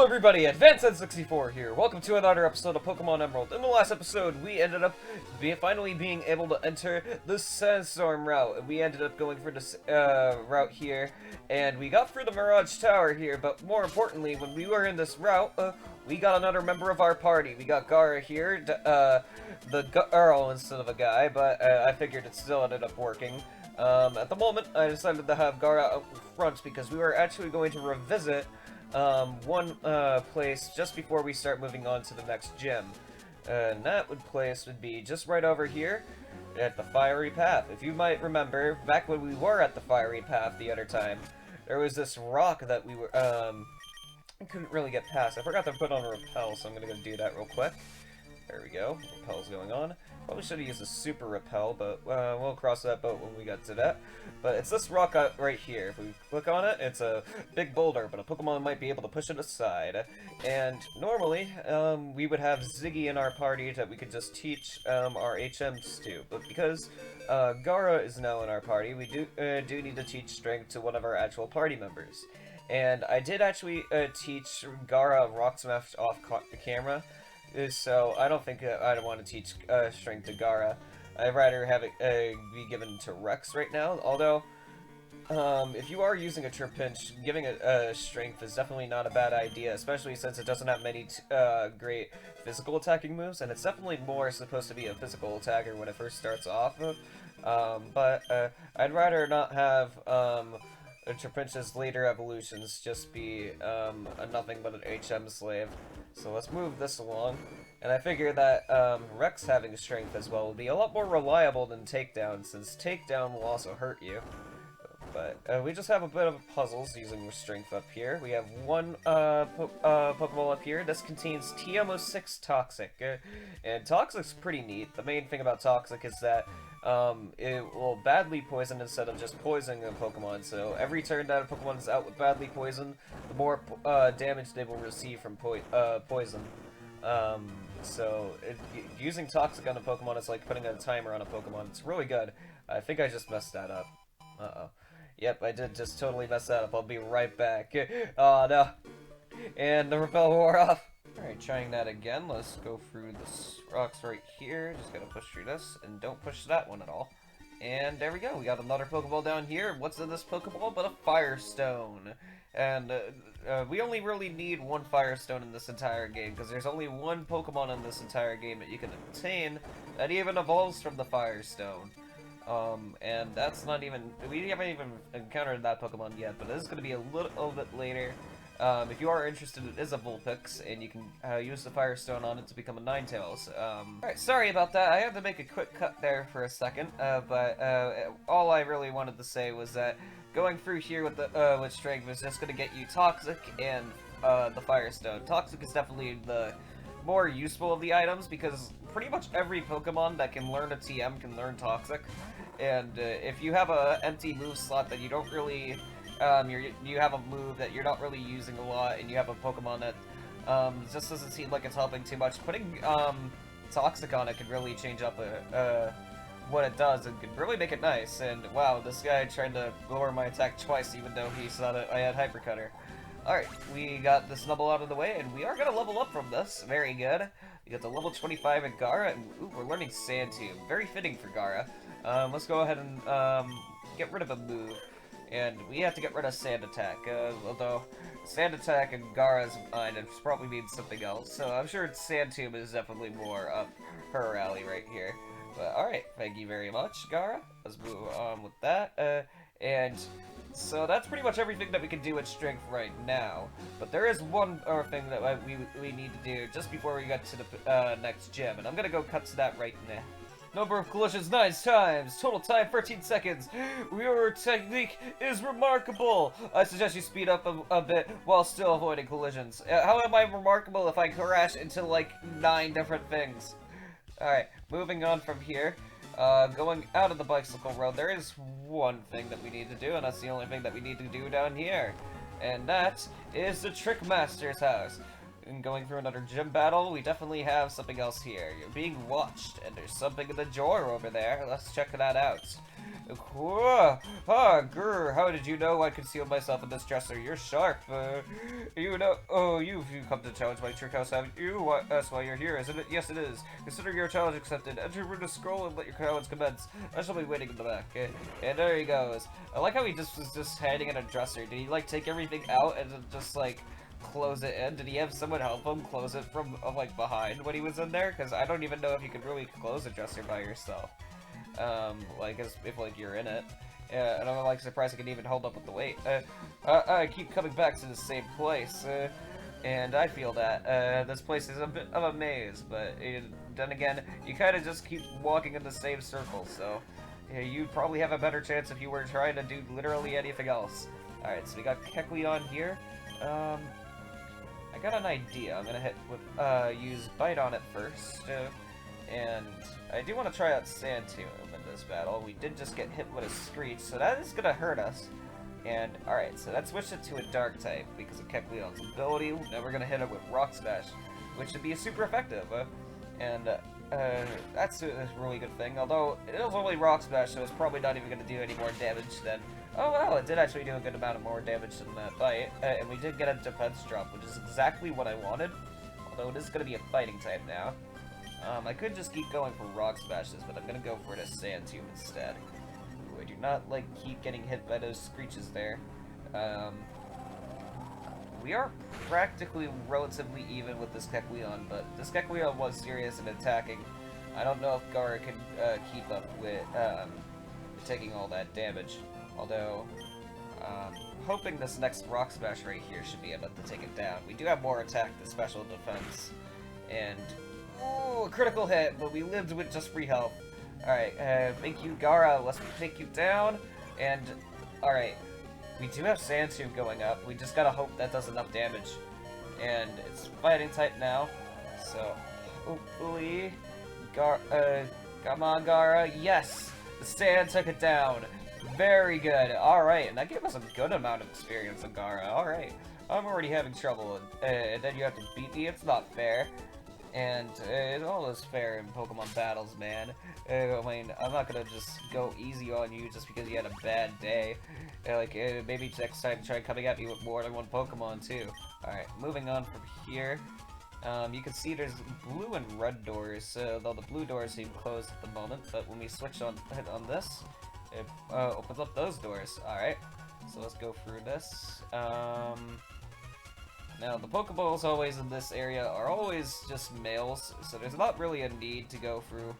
Hello everybody, Advanced64 here. Welcome to another episode of Pokemon Emerald. In the last episode, we ended up finally being able to enter the Sandstorm route. We ended up going for this route here, and we got through the Mirage Tower here, but more importantly, when we were in this route, we got another member of our party. We got Gara here, the girl instead of a guy, but I figured it still ended up working. At the moment, I decided to have Gara out front because we were actually going to revisit one place just before we start moving on to the next gym. And that place would be just right over here at the Fiery Path. If you might remember, back when we were at the Fiery Path the other time, there was this rock that we were, couldn't really get past. I forgot to put on a repel, so I'm gonna go do that real quick. There we go. Repel's going on. Probably should have used a super repel, but we'll cross that boat when we get to that. But it's this rock right here. If we click on it, it's a big boulder, but a Pokemon might be able to push it aside. And normally, we would have Ziggy in our party that we could just teach our HMs to. But because Gara is now in our party, we do need to teach Strength to one of our actual party members. And I did actually teach Gara Rock Smash off the camera. So I don't think I'd want to teach Strength to Gara. I'd rather have it be given to Rex right now. Although, if you are using a Trapinch, giving it Strength is definitely not a bad idea, especially since it doesn't have many great physical attacking moves, and it's definitely more supposed to be a physical attacker when it first starts off. But I'd rather not have Trapinch's later evolutions just be a nothing but an HM slave. So let's move this along, and I figure that Rex having Strength as well will be a lot more reliable than Takedown, since Takedown will also hurt you. But we just have a bit of puzzles using Strength up here. We have one Pokeball up here. This contains TM06 Toxic, and Toxic's pretty neat. The main thing about Toxic is that it will badly poison instead of just poisoning a Pokemon, so every turn that a Pokemon is out with badly poison, the more damage they will receive from poison. Using Toxic on a Pokemon is like putting a timer on a Pokemon. It's really good. I think I just messed that up. Uh-oh. Yep, I did just totally mess that up. I'll be right back. Oh, no. And the repel wore off. Alright, trying that again. Let's go through the rocks right here. Just gotta push through this, and don't push that one at all. And there we go. We got another Pokeball down here. What's in this Pokeball but a Firestone? And we only really need one Firestone in this entire game, because there's only one Pokemon in this entire game that you can obtain that even evolves from the Firestone. And that's not even, we haven't even encountered that Pokemon yet, but this is going to be a little bit later. If you are interested, it is a Vulpix, and you can use the Firestone on it to become a Ninetales. Alright, sorry about that. I had to make a quick cut there for a second, but all I really wanted to say was that going through here with Strength is just going to get you Toxic and the Firestone. Toxic is definitely the more useful of the items, because pretty much every Pokemon that can learn a TM can learn Toxic. And if you have an empty move slot that you don't really... you have a move that you're not really using a lot, and you have a Pokemon that just doesn't seem like it's helping too much, putting Toxic on it could really change up what it does, and could really make it nice. And wow, this guy tried to lower my attack twice, even though he saw that I had Hyper Cutter. Alright, we got the Snubble out of the way, and we are going to level up from this. Very good. We got the level 25 in Gara, and ooh, we're learning Sand Tomb. Very fitting for Gara. Let's go ahead and get rid of a move. And we have to get rid of Sand Attack, although Sand Attack and Gara's mind, it probably means something else. So I'm sure Sand Tomb is definitely more up her alley right here. But alright, thank you very much, Gara. Let's move on with that. And so that's pretty much everything that we can do with Strength right now. But there is one other thing that we need to do just before we get to the next gym. And I'm going to go cut to that right now. Number of collisions 9 times. Total time 13 seconds. Your technique is remarkable. I suggest you speed up a bit while still avoiding collisions. How am I remarkable if I crash into like 9 different things? Alright, moving on from here. Going out of the bicycle road, there is one thing that we need to do, and that's the only thing that we need to do down here. And that is the Trick Master's house. And going through another gym battle, we definitely have something else here. You're being watched, and there's something in the drawer over there. Let's check that out. Whoa! Ah, grr, how did you know I concealed myself in this dresser? You're sharp. You know, oh, you've come to challenge my trick house, haven't you? That's why you're here, isn't it? Yes, it is. Consider your challenge accepted. Enter room to scroll and let your challenge commence. I shall be waiting in the back. And there he goes. I like how he was just hiding in a dresser. Did he, like, take everything out and just, like, close it in? Did he have someone help him close it from, like, behind when he was in there? Because I don't even know if you could really close a dresser by yourself. Like, if, like, you're in it. And I'm, like, surprised I can even hold up with the weight. I keep coming back to the same place, and I feel that, this place is a bit of a maze, but then again, you kind of just keep walking in the same circle, so you'd probably have a better chance if you were trying to do literally anything else. Alright, so we got Kecleon here. I got an idea. I'm gonna hit with, use Bite on it first, and I do want to try out Sand Tomb in this battle. We did just get hit with a Screech, so that is gonna hurt us. And, alright, so that switched it to a Dark type because of Kecleon's ability. Now we're gonna hit it with Rock Smash, which should be super effective. That's a really good thing, although it is only Rock Smash, so it's probably not even gonna do any more damage than... Oh wow, it did actually do a good amount of more damage than that Bite, and we did get a defense drop, which is exactly what I wanted, although it is gonna be a fighting type now. I could just keep going for Rock Smashes, but I'm gonna go for it as Sand Tomb instead. Ooh, I do not like keep getting hit by those Screeches there. We are practically relatively even with this Kecleon, but this Kecleon was serious in attacking. I don't know if Gara can keep up with taking all that damage. Although, hoping this next Rock Smash right here should be able to take it down. We do have more attack than special defense. And, ooh, a critical hit, but we lived with just free health. Alright, thank you, Gara. Let's take you down. And, alright, we do have Sand Tomb going up. We just gotta hope that does enough damage. And it's fighting type now. So, hopefully, come on, Gara. Yes! The sand took it down. Very good. Alright, and that gave us a good amount of experience on Gara. Alright. I'm already having trouble, and then you have to beat me. It's not fair. And it's always fair in Pokemon battles, man. I mean, I'm not gonna just go easy on you just because you had a bad day. Maybe next time try coming at me with more than one Pokemon, too. Alright, moving on from here. You can see there's blue and red doors, though the blue doors seem closed at the moment, but when we switch on this, it opens up those doors. Alright, so let's go through this. Now, the Pokeballs always in this area are always just males, so there's not really a need to go through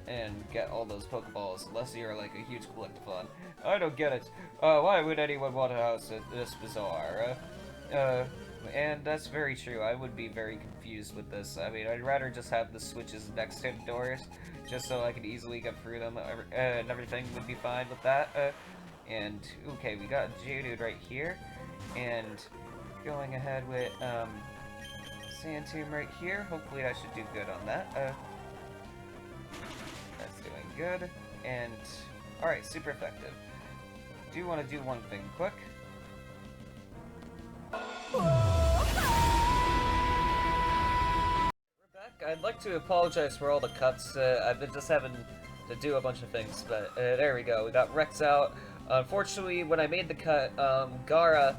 and get all those Pokeballs, unless you're like a huge collectathon. I don't get it. Why would anyone want a house this bizarre? And that's very true. I would be very confused with this. I mean, I'd rather just have the switches next to the doors, just so I could easily get through them, and everything would be fine with that. And, okay, we got Geodude right here, and going ahead with, Sand Tomb right here. Hopefully I should do good on that. That's doing good, and, alright, super effective. Do want to do one thing quick. I'd like to apologize for all the cuts. I've been just having to do a bunch of things, but there we go. We got Rex out. Unfortunately, when I made the cut, Gara,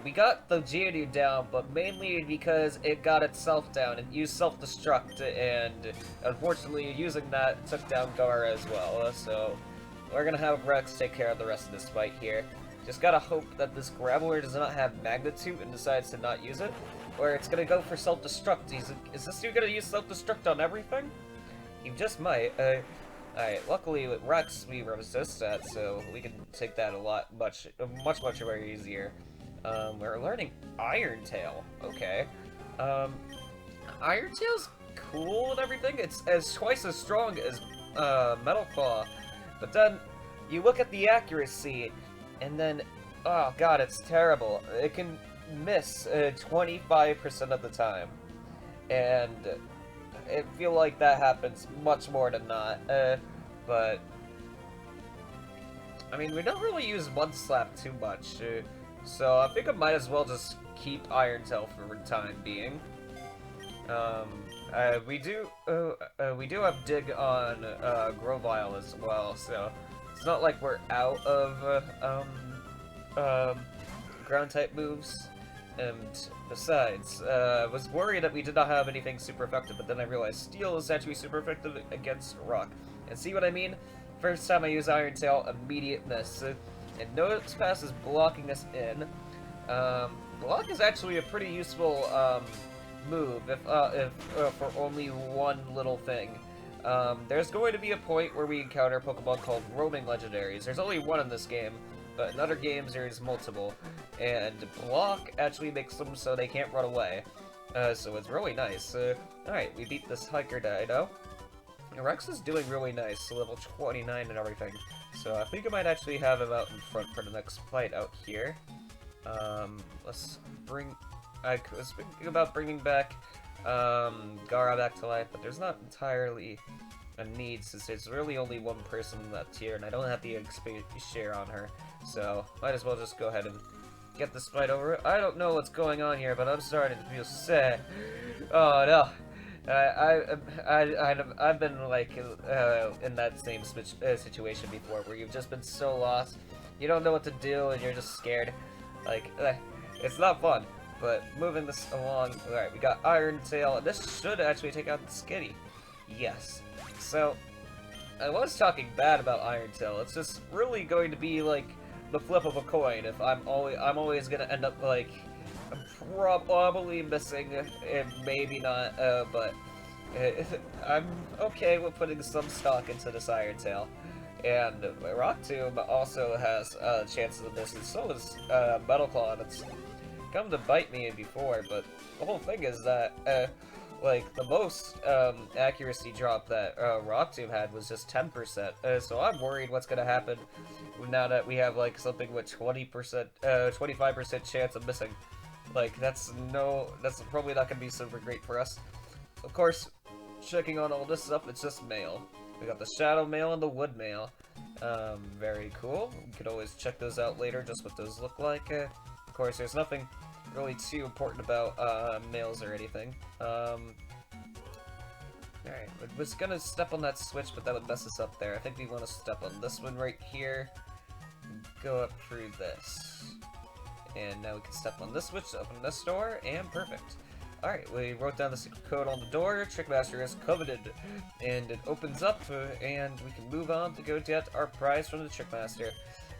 we got the Geodude down, but mainly because it got itself down. It used self-destruct, and unfortunately, using that took down Gara as well. So we're gonna have Rex take care of the rest of this fight here. Just gotta hope that this Graveler does not have Magnitude and decides to not use it. Or it's gonna go for self-destruct. Is this dude gonna use self-destruct on everything? He just might. Alright, luckily with Rex we resist that, so we can take that much very easier. We're learning Iron Tail. Okay. Iron Tail's cool and everything. It's twice as strong as Metal Claw. But then you look at the accuracy, and then, oh god, it's terrible. It can miss 25% of the time, and I feel like that happens much more than not. But I mean, we don't really use Mud Slap too much, so I think I might as well just keep Iron Tail for the time being. We do have Dig on Grovyle as well, so it's not like we're out of ground type moves. And besides, I was worried that we did not have anything super effective, but then I realized Steel is actually super effective against Rock. And see what I mean? First time I use Iron Tail, immediate miss. And Notice Pass is blocking us in. Block is actually a pretty useful move if for only one little thing. There's going to be a point where we encounter a Pokemon called Roaming Legendaries. There's only one in this game, but in other games there's multiple. And Block actually makes them so they can't run away. So it's really nice. Alright, we beat this Hiker Dino. Rex is doing really nice, level 29 and everything. So I think I might actually have him out in front for the next fight out here. Let's bring... I was thinking about bringing back Gara back to life, but there's not entirely a need since there's really only one person in that tier, and I don't have the XP share on her. So might as well just go ahead and get this fight over. I don't know what's going on here, but I'm starting to feel sad. Oh no. I've been like in that same situation before, where you've just been so lost, you don't know what to do, and you're just scared. Like, it's not fun. But moving this along, alright, we got Iron Tail, and this should actually take out the Skitty. Yes. So, I was talking bad about Iron Tail. It's just really going to be like the flip of a coin. If I'm always gonna end up like probably missing, and maybe not. But I'm okay with putting some stock into this Iron Tail. And Rock Tomb also has chances of missing. So does Metal Claw. And it's come to bite me before, but the whole thing is that like the most accuracy drop that Rock Tomb had was just 10%. So I'm worried what's gonna happen now that we have like something with 20%, 25% chance of missing. Like that's probably not gonna be super great for us. Of course, checking on all this stuff, it's just mail. We got the Shadow Mail and the Wood Mail. Very cool. We could always check those out later, just what those look like. Of course, there's nothing really too important about mails or anything. Alright, I was gonna step on that switch, but that would mess us up there. I think we want to step on this one right here. Go up through this. And now we can step on this switch, open this door, and perfect. Alright, we wrote down the secret code on the door. Trickmaster is coveted. And it opens up, and we can move on to go get our prize from the Trickmaster.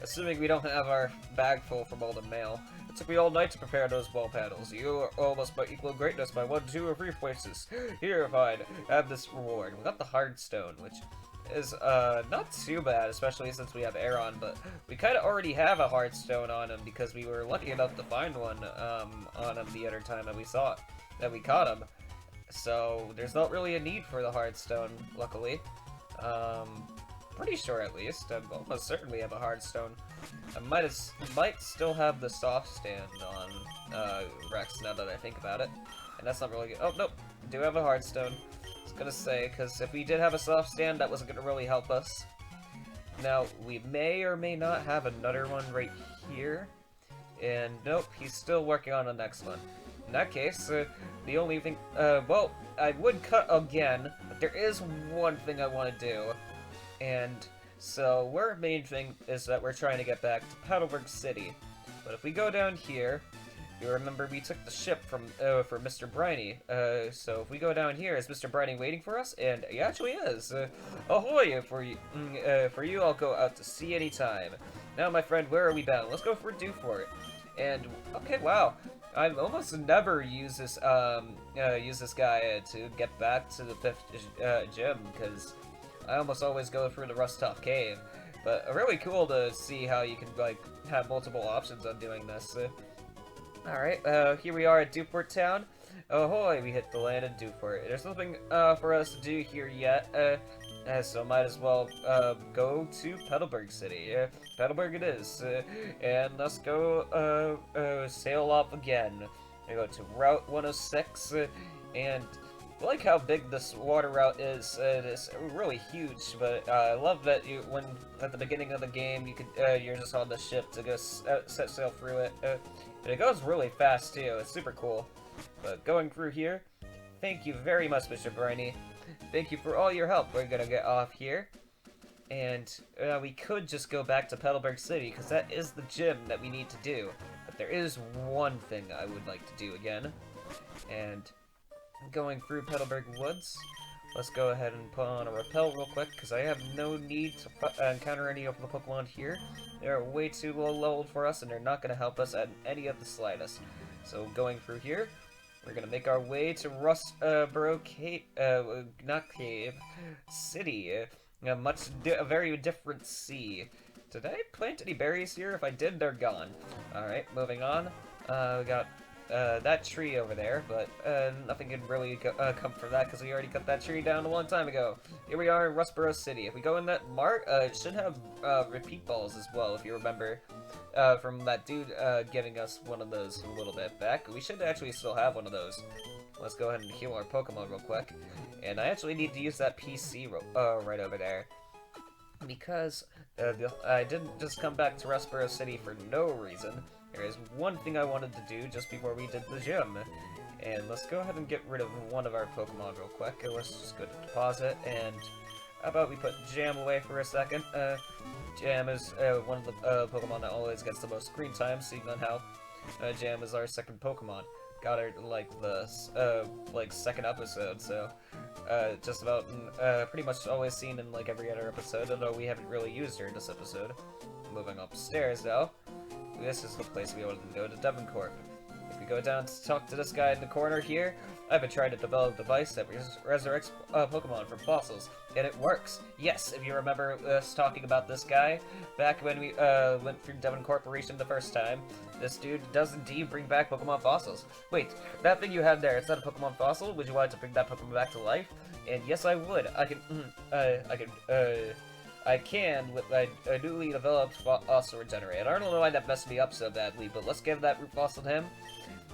Assuming we don't have our bag full from all the mail. It took me all night to prepare those wall panels. You are almost my equal greatness by 1, 2, or 3 places. Here, fine. Have this reward. We got the Hard Stone, which is not too bad, especially since we have Aeron, but we kind of already have a Hard Stone on him because we were lucky enough to find one on him the other time that we caught him. So there's not really a need for the Hard Stone, luckily. Pretty sure at least. I almost certainly have a Hard Stone. I might still have the soft stand on Rex now that I think about it. And that's not really good. Oh, nope. Do have a Hard Stone. I was gonna say, because if we did have a soft stand, that wasn't gonna really help us. Now, we may or may not have another one right here. And nope, he's still working on the next one. In that case, the only thing, well, I would cut again, but there is one thing I want to do. And so, our main thing is that we're trying to get back to Petalburg City. But if we go down here, you remember we took the ship from for Mr. Briny. So if we go down here, is Mr. Briny waiting for us? And he actually is. Ahoy! For you, I'll go out to sea anytime. Now, my friend, where are we bound? Let's go for Dewfort. And okay, wow. I almost never use this guy to get back to the 5th gym because I almost always go through the Rust Top Cave. But really cool to see how you can like have multiple options on doing this. Alright, here we are at Dewfort Town. Ahoy, we hit the land in Dewfort. There's nothing for us to do here yet, so might as well go to Petalburg City. Petalburg it is, and let's go sail off again. We go to Route 106, and I like how big this water route is. It is really huge, but I love that when at the beginning of the game you're just on the ship to go set sail through it. And it goes really fast too. It's super cool. But going through here, thank you very much, Mr. Briny. Thank you for all your help. We're gonna get off here, and we could just go back to Petalburg City because that is the gym that we need to do. But there is one thing I would like to do again, and going through Petalburg Woods. Let's go ahead and put on a repel real quick, because I have no need to encounter any of the Pokemon here. They're way too low leveled for us, and they're not going to help us at any of the slightest. So going through here, we're going to make our way to Rustboro Cave, not Cave, City. A very different sea. Did I plant any berries here? If I did, they're gone. Alright, moving on. We got that tree over there, but nothing can really come from that because we already cut that tree down a long time ago. Here we are in Rustboro City. If we go in that mart, it should have repeat balls as well, if you remember from that dude getting us one of those a little bit back. We should actually still have one of those. Let's go ahead and heal our Pokemon real quick. And I actually need to use that PC right over there, because I didn't just come back to Rustboro City for no reason. There is one thing I wanted to do just before we did the gym. And let's go ahead and get rid of one of our Pokemon real quick. Let's just go to deposit, and how about we put Jam away for a second. Jam is one of the Pokemon that always gets the most screen time, seeing on how Jam is our second Pokemon. Got her like the second episode, so just about pretty much always seen in like every other episode, although we haven't really used her in this episode. Moving upstairs though, this is the place we wanted to go, to Devoncorp. If we go down to talk to this guy in the corner here, I've been trying to develop a device that resurrects Pokemon from fossils, and it works. Yes, if you remember us talking about this guy back when we went through Devon Corporation the first time, this dude does indeed bring back Pokemon fossils. Wait, that thing you had there, is that a Pokemon fossil? Would you like to bring that Pokemon back to life? And yes, I would. I can with a newly developed fossil regenerator. I don't know why that messed me up so badly, but let's give that root fossil to him.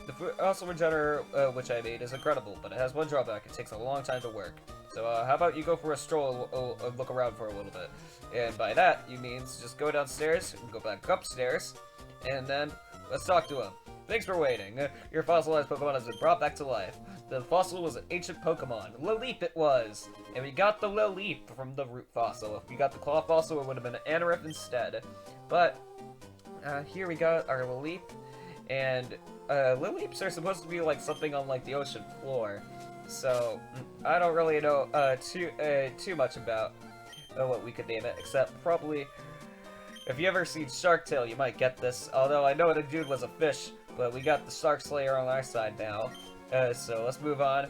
The fossil regenerator which I made is incredible, but it has one drawback: it takes a long time to work. So how about you go for a stroll, look around for a little bit. And by that, you means just go downstairs, go back upstairs, and then let's talk to him. Thanks for waiting. Your fossilized Pokemon has been brought back to life. The fossil was an ancient Pokemon. Leleep it was! And we got the Leleep from the root fossil. If we got the claw fossil, it would have been an Anorith instead. But, here we got our Leleep. And, Leleeps are supposed to be like something on like the ocean floor. So, I don't really know too much about what we could name it, except probably, if you ever seen Shark Tale, you might get this. Although I know the dude was a fish, but we got the Shark Slayer on our side now. So let's move on.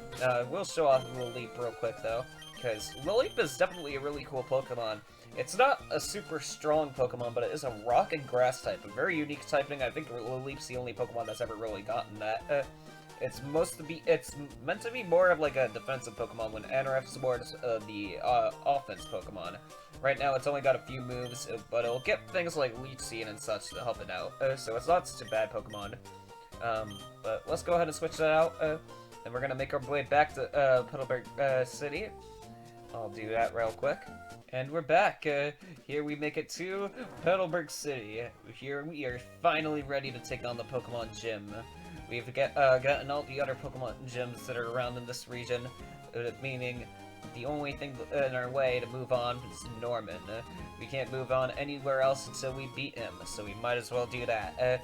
We'll show off Leleep real quick though, because Leleep is definitely a really cool Pokemon. It's not a super strong Pokemon, but it is a rock and grass type, a very unique typing. I think Leleep's the only Pokemon that's ever really gotten that. It's meant to be more of like a defensive Pokemon, when Anorith's more the offense Pokemon. Right now, it's only got a few moves, but it'll get things like Leech Seed and such to help it out. So it's not such a bad Pokemon. But let's go ahead and switch that out, and we're gonna make our way back to Petalburg City. I'll do that real quick. And we're back. Here we make it to Petalburg City. Here we are finally ready to take on the Pokemon Gym. We've gotten all the other Pokemon gyms that are around in this region, meaning the only thing in our way to move on is Norman. We can't move on anywhere else until we beat him, so we might as well do that.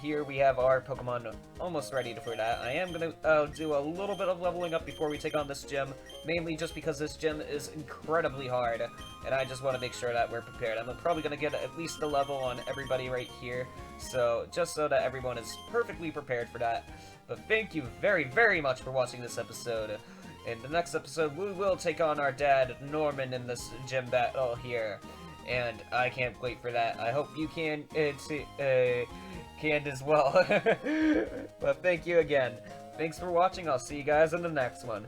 Here we have our Pokemon almost ready for that. I am going to do a little bit of leveling up before we take on this gym, mainly just because this gym is incredibly hard, and I just want to make sure that we're prepared. I'm probably going to get at least a level on everybody right here, so just so that everyone is perfectly prepared for that. But thank you very, very much for watching this episode. In the next episode, we will take on our dad, Norman, in this gym battle here, and I can't wait for that. I hope you can as well. But thank you again. Thanks for watching. I'll see you guys in the next one.